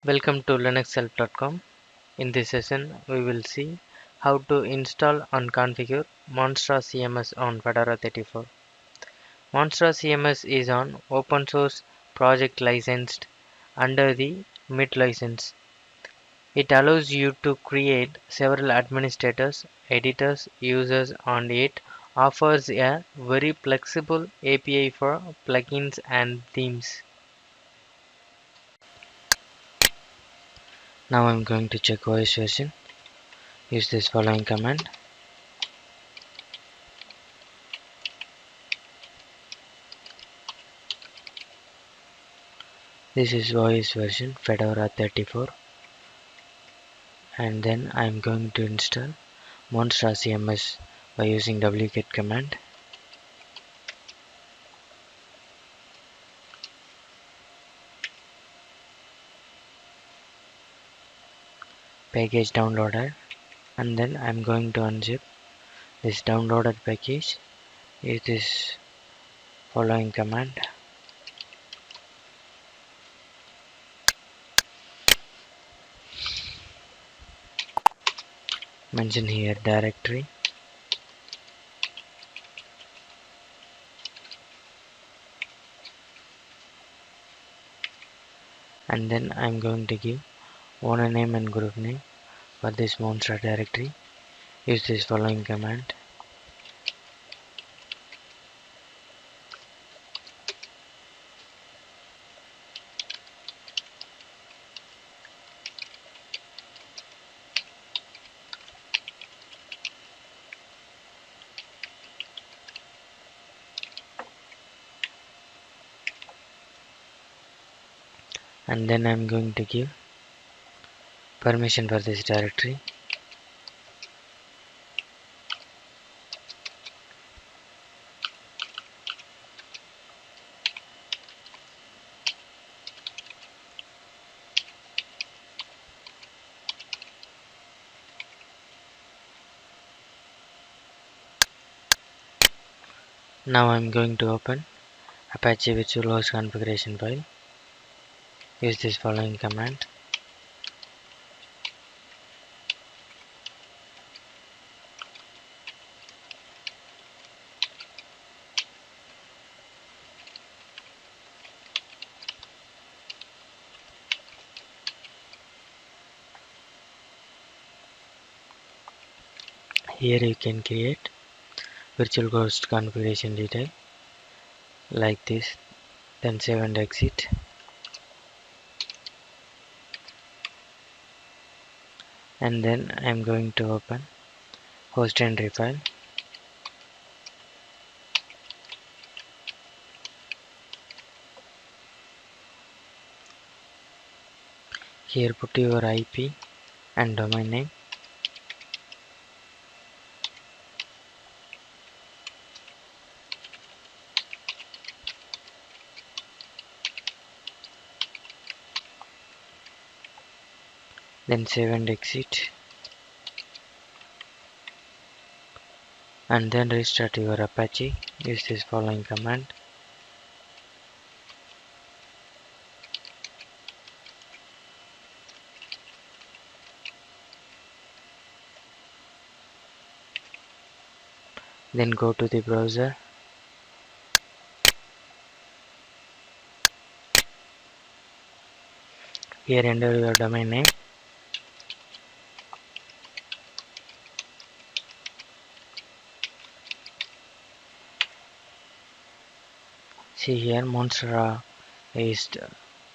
Welcome to linuxhelp.com. In this session, we will see how to install and configure Monstra CMS on Fedora 34. Monstra CMS is an open source project licensed under the MIT license. It allows you to create several administrators, editors, users, and it offers a very flexible API for plugins and themes. Now I'm going to check OS version. Use this following command. This is OS version Fedora 34, and then I'm going to install Monstra CMS by using wget command. Package downloaded, and then I'm going to unzip this downloaded package. Use this following command. Mention here directory, and then I'm going to give owner name and group name for this Monstra directory. Use this following command. And then I'm going to give permission for this directory. Now I'm going to open Apache virtual host configuration file. Use this following command. Here you can create virtual host configuration detail like this, then save and exit. And then I'm going to open host entry file. Here put your IP and domain name. Then save and exit. And then restart your Apache. Use this following command. Then go to the browser. Here enter your domain name. See here Monstra is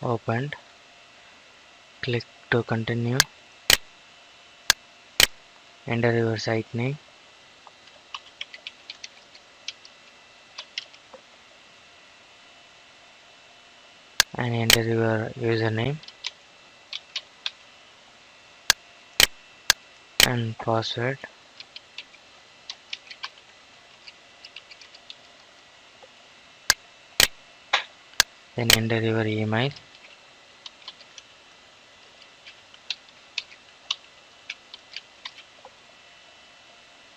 opened. Click to continue. Enter your site name. And enter your username and password. Then enter your email.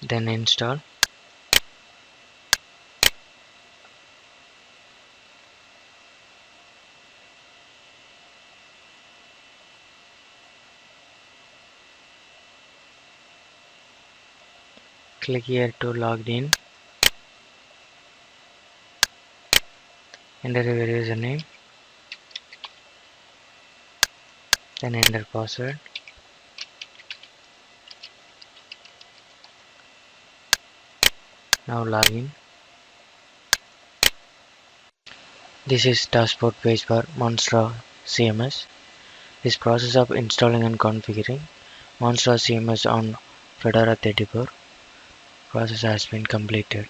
Then install. Click here to log in. Enter your username. Then enter password. Now login. This is dashboard page for Monstra CMS. This process of installing and configuring Monstra CMS on Fedora 34 process has been completed.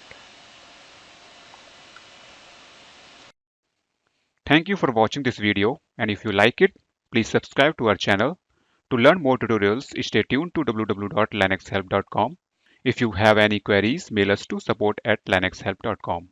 Thank you for watching this video, and if you like it, please subscribe to our channel. To learn more tutorials, stay tuned to www.linuxhelp.com. If you have any queries, mail us to support@linuxhelp.com.